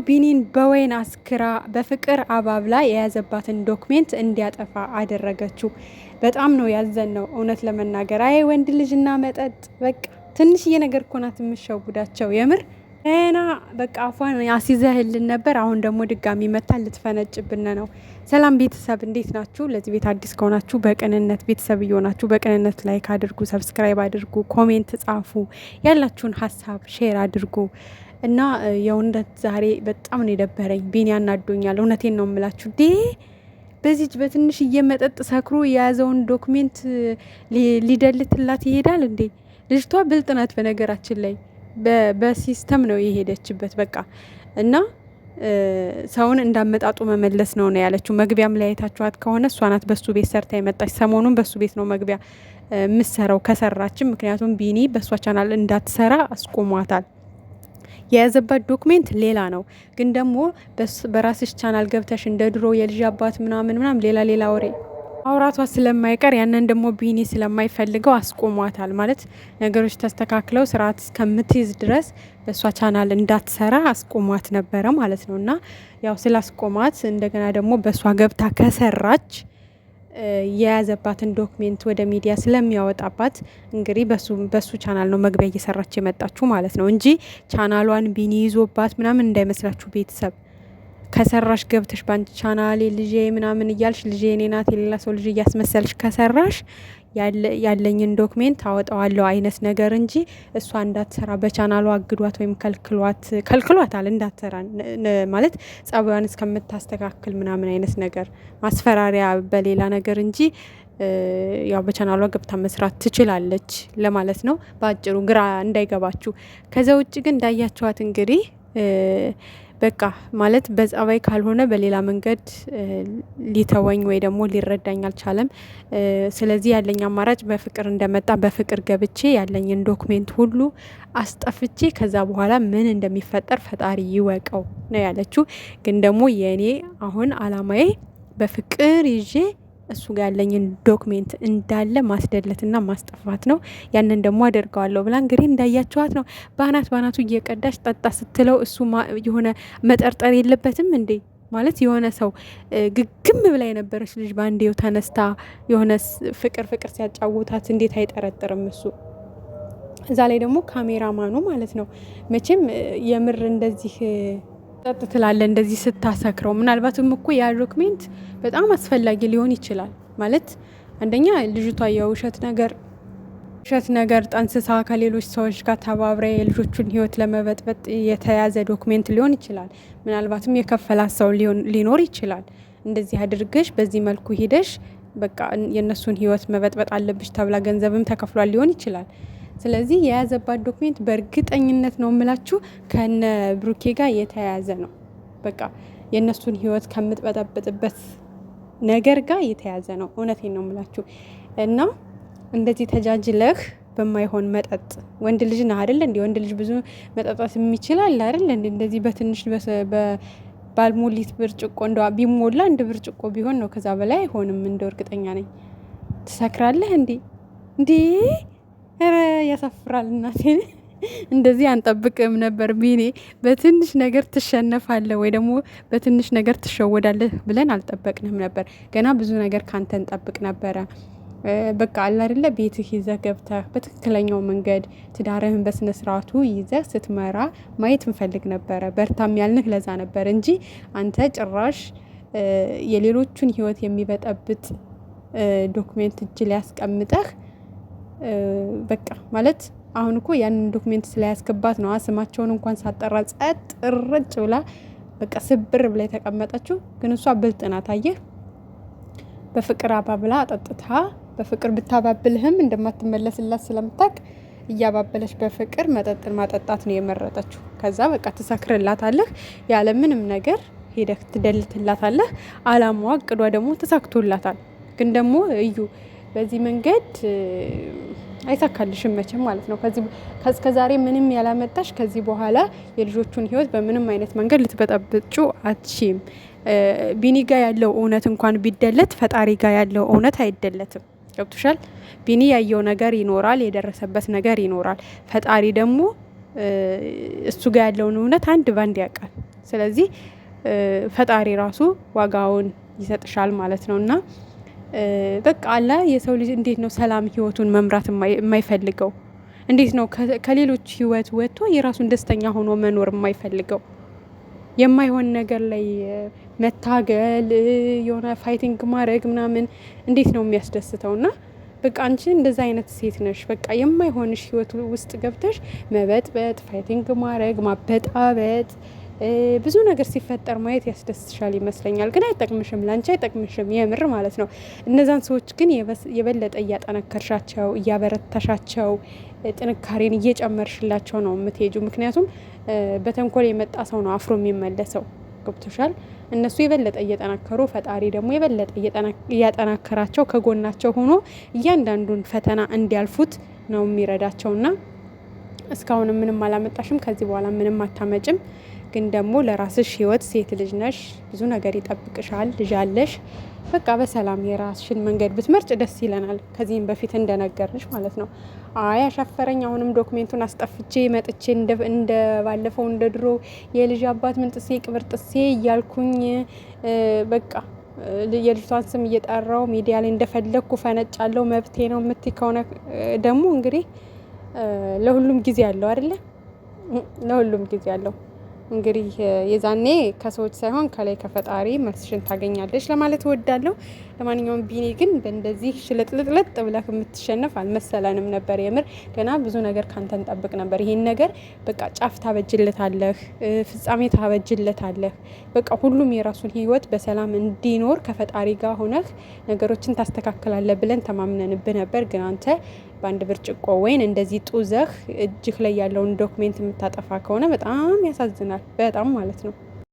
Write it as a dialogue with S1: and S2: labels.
S1: ቢኒን በወይን አስክራ በፍቅር አባብላ የያዘባትን ዶክሜንት እንዲያጠፋ አደረገችው። በጣም ነው ያዘነው እውነት ለመናገር። አይ ወንድ ልጅና መጠጥ በቃ ትንሽዬ ነገር እኮ ናት የምትሸውዳቸው የምር እና በቃ አፏን አስይዘህልን ነበር። አሁን ደግሞ ድጋሚ መታ ልትፈነጭብን ነው። ሰላም ቤተሰብ እንዴት ናችሁ? ለዚህ ቤት አዲስ ከሆናችሁ በቅንነት ቤተሰብ እየሆናችሁ በቅንነት ላይክ አድርጉ፣ ሰብስክራይብ አድርጉ፣ ኮሜንት ጻፉ፣ ያላችሁን ሀሳብ ሼር አድርጉ። እና የእውነት ዛሬ በጣም ነው የደበረኝ። ቢኒ ያናዶኛል። እውነቴን ነው የምላችሁ። በዚች በትንሽ እየመጠጥ ሰክሮ የያዘውን ዶክሜንት ሊደልትላት ይሄዳል እንዴ? ልጅቷ ብልጥ ናት በነገራችን ላይ በሲስተም ነው የሄደችበት። በቃ እና ሰውን እንዳመጣጡ መመለስ ነው ያለችው። መግቢያም ላይ አይታችኋት ከሆነ እሷ ናት በሱ ቤት ሰርታ የመጣች። ሰሞኑን በሱ ቤት ነው መግቢያ የምትሰራው ከሰራችም፣ ምክንያቱም ቢኒ በእሷ ቻናል እንዳትሰራ አስቆሟታል። የያዘባት ዶክሜንት ሌላ ነው፣ ግን ደግሞ በራስሽ ቻናል ገብተሽ እንደ ድሮ የልጅ አባት ምናምን ሌላ ወሬ አውራቷ ስለማይቀር ያንን ደግሞ ቢኒ ስለማይፈልገው አስቆሟታል። ማለት ነገሮች ተስተካክለው ስርዓት እስከምትይዝ ድረስ በእሷ ቻናል እንዳትሰራ አስቆሟት ነበረ ማለት ነው። እና ያው ስላስቆሟት እንደገና ደግሞ በእሷ ገብታ ከሰራች የያዘባትን ዶክሜንት ወደ ሚዲያ ስለሚያወጣባት እንግዲህ በሱ ቻናል ነው መግቢያ እየሰራች የመጣችሁ ማለት ነው እንጂ ቻናሏን ቢኒ ይዞባት ምናምን እንዳይመስላችሁ ቤተሰብ። ከሰራሽ ገብተሽ ባንቺ ቻናል ልጄ ምናምን እያልሽ ልጄ እኔ ናት የሌላ ሰው ልጅ እያስመሰልሽ ከሰራሽ ያለኝን ዶክሜንት አወጣዋለሁ አይነት ነገር እንጂ እሷ እንዳትሰራ በቻናሏ አግዷት ወይም ከልክሏታል እንዳትሰራ ማለት ጸባዩን እስከምታስተካክል ምናምን አይነት ነገር ማስፈራሪያ በሌላ ነገር እንጂ ያው በቻናሏ ገብታ መስራት ትችላለች ለማለት ነው በአጭሩ፣ ግራ እንዳይገባችሁ። ከዛ ውጭ ግን እንዳያችኋት እንግዲህ በቃ ማለት በጸባይ ካልሆነ በሌላ መንገድ ሊተወኝ ወይ ደግሞ ሊረዳኝ አልቻለም። ስለዚህ ያለኝ አማራጭ በፍቅር እንደመጣ በፍቅር ገብቼ ያለኝን ዶክሜንት ሁሉ አስጠፍቼ ከዛ በኋላ ምን እንደሚፈጠር ፈጣሪ ይወቀው ነው ያለችው። ግን ደግሞ የእኔ አሁን አላማዬ በፍቅር ይዤ እሱ ጋር ያለኝን ዶክሜንት እንዳለ ማስደለትና ማስጠፋት ነው። ያንን ደግሞ አደርገዋለሁ ብላ እንግዲህ እንዳያችኋት ነው ባናቱ እየቀዳሽ ጠጣ ስትለው እሱ የሆነ መጠርጠር የለበትም እንዴ? ማለት የሆነ ሰው ግግም ብላ የነበረች ልጅ በአንዴው ተነስታ የሆነ ፍቅር ሲያጫውታት እንዴት አይጠረጥርም እሱ? እዛ ላይ ደግሞ ካሜራማኑ ማለት ነው መቼም የምር እንደዚህ ጠጥ ትላለ እንደዚህ ስታሰክረው። ምናልባትም እኮ ያ ዶክሜንት በጣም አስፈላጊ ሊሆን ይችላል። ማለት አንደኛ ልጅቷ የውሸት ነገር ጠንስሳ ከሌሎች ሰዎች ጋር ተባብራ የልጆቹን ሕይወት ለመበጥበጥ የተያዘ ዶክሜንት ሊሆን ይችላል። ምናልባትም የከፈላት ሰው ሊኖር ይችላል። እንደዚህ አድርገሽ በዚህ መልኩ ሄደሽ በቃ የእነሱን ሕይወት መበጥበጥ አለብሽ ተብላ ገንዘብም ተከፍሏል ሊሆን ይችላል። ስለዚህ የያዘባት ዶክሜንት በእርግጠኝነት ነው የምላችሁ ከነ ብሩኬ ጋር የተያያዘ ነው። በቃ የእነሱን ህይወት ከምትበጠብጥበት ነገር ጋር የተያያዘ ነው። እውነቴን ነው የምላችሁ። እና እንደዚህ ተጃጅለህ በማይሆን መጠጥ ወንድ ልጅ ነህ አይደል እንዴ? ወንድ ልጅ ብዙ መጠጣት የሚችላል አይደል እንዴ? እንደዚህ በትንሽ ባልሞሊት ብርጭቆ እንደው ቢሞላ አንድ ብርጭቆ ቢሆን ነው፣ ከዛ በላይ አይሆንም። እንደው እርግጠኛ ነኝ። ትሰክራለህ እንዴ? ኧረ ያሳፍራል። እናቴን እንደዚህ አንጠብቅም ነበር ቢኒ። በትንሽ ነገር ትሸነፋለህ ወይ ደግሞ በትንሽ ነገር ትሸወዳለህ ብለን አልጠበቅንም ነበር። ገና ብዙ ነገር ካንተ እንጠብቅ ነበረ። በቃ አለ አይደለ ቤትህ ይዘህ ገብተህ በትክክለኛው መንገድ ትዳርህን በስነ ስርዓቱ ይዘህ ስትመራ ማየት እንፈልግ ነበረ። በርታም ያልንህ ለዛ ነበር እንጂ አንተ ጭራሽ የሌሎቹን ህይወት የሚበጠብጥ ዶክሜንት እጅ ላይ ያስቀምጠህ በቃ ማለት አሁን እኮ ያንን ዶክሜንት ስለያስገባት ነው ስማቸውን እንኳን ሳጠራ ጸጥ ረጭ ብላ በቃ ስብር ብላ የተቀመጠችው። ግን እሷ ብልጥ ናት። አየህ በፍቅር አባብላ አጠጥታ በፍቅር ብታባብልህም እንደማትመለስላት ስለምታውቅ እያባበለች በፍቅር መጠጥን ማጠጣት ነው የመረጠችው። ከዛ በቃ ትሰክርላታለህ፣ ያለ ምንም ነገር ሄደህ ትደልትላታለህ። አላማዋ እቅዷ ደግሞ ተሳክቶላታል። ግን ደግሞ እዩ በዚህ መንገድ አይሳካልሽም መቼም ማለት ነው። ከዛሬ ምንም ያላመጣሽ ከዚህ በኋላ የልጆቹን ህይወት በምንም አይነት መንገድ ልትበጠብጩ አትችም። ቢኒ ጋ ያለው እውነት እንኳን ቢደለት ፈጣሪ ጋ ያለው እውነት አይደለትም። ገብቶሻል? ቢኒ ያየው ነገር ይኖራል፣ የደረሰበት ነገር ይኖራል። ፈጣሪ ደግሞ እሱ ጋ ያለውን እውነት አንድ ባንድ ያውቃል። ስለዚህ ፈጣሪ ራሱ ዋጋውን ይሰጥሻል ማለት ነው። እና በቃ አላ የሰው ልጅ እንዴት ነው ሰላም ህይወቱን መምራት የማይፈልገው? እንዴት ነው ከሌሎች ህይወት ወጥቶ የራሱን ደስተኛ ሆኖ መኖር የማይፈልገው? የማይሆን ነገር ላይ መታገል የሆነ ፋይቲንግ ማድረግ ምናምን እንዴት ነው የሚያስደስተው? እና በቃ አንቺ እንደዛ አይነት ሴት ነሽ። በቃ የማይሆንሽ ህይወት ውስጥ ገብተሽ መበጥበጥ፣ ፋይቲንግ ማድረግ፣ ማበጣበጥ፣ ብዙ ነገር ሲፈጠር ማየት ያስደስትሻል ይመስለኛል። ግን አይጠቅምሽም፣ ላንቺ አይጠቅምሽም የምር ማለት ነው። እነዛን ሰዎች ግን የበለጠ እያጠነከርሻቸው፣ እያበረታሻቸው፣ ጥንካሬን እየጨመርሽላቸው ነው የምትሄጁ። ምክንያቱም በተንኮል የመጣ ሰው ነው አፍሮ የሚመለሰው። ገብቶሻል? እነሱ የበለጠ እየጠናከሩ ፈጣሪ ደግሞ የበለጠ እያጠናከራቸው ከጎናቸው ሆኖ እያንዳንዱን ፈተና እንዲያልፉት ነው የሚረዳቸውና እስካሁንም ምንም አላመጣሽም፣ ከዚህ በኋላ ምንም አታመጭም። ግን ደግሞ ለራስሽ ህይወት ሴት ልጅ ነሽ፣ ብዙ ነገር ይጠብቅሻል፣ ልጅ አለሽ። በቃ በሰላም የራስሽን መንገድ ብትመርጭ ደስ ይለናል። ከዚህም በፊት እንደነገርንሽ ማለት ነው። አይ አሻፈረኝ፣ አሁንም ዶክሜንቱን አስጠፍቼ መጥቼ እንደ ባለፈው እንደ ድሮ የልጅ አባት ምን ጥሴ ቅብር ጥሴ እያልኩኝ በቃ የልጅቷን ስም እየጠራው ሚዲያ ላይ እንደፈለግኩ ፈነጫለው መብቴ ነው የምትይ ከሆነ ደግሞ እንግዲህ ለሁሉም ጊዜ አለው አይደለ? ለሁሉም ጊዜ አለው። እንግዲህ የዛኔ ከሰዎች ሳይሆን ከላይ ከፈጣሪ መልስሽን ታገኛለች ለማለት እወዳለሁ። ለማንኛውም ቢኒ ግን በእንደዚህ ሽልጥልጥልጥ ብለህ የምትሸነፍ አልመሰለንም ነበር። የምር ገና ብዙ ነገር ካንተ እንጠብቅ ነበር። ይሄን ነገር በቃ ጫፍ ታበጅለታለህ፣ ፍጻሜ ታበጅለታለህ። በቃ ሁሉም የራሱን ህይወት በሰላም እንዲኖር ከፈጣሪ ጋር ሆነህ ነገሮችን ታስተካክላለህ ብለን ተማምነንብህ ነበር። ግን አንተ በአንድ ብርጭቆ ወይን እንደዚህ ጡዘህ እጅህ ላይ ያለውን ዶክሜንት የምታጠፋ ከሆነ በጣም ያሳዝናል። በጣም ማለት ነው።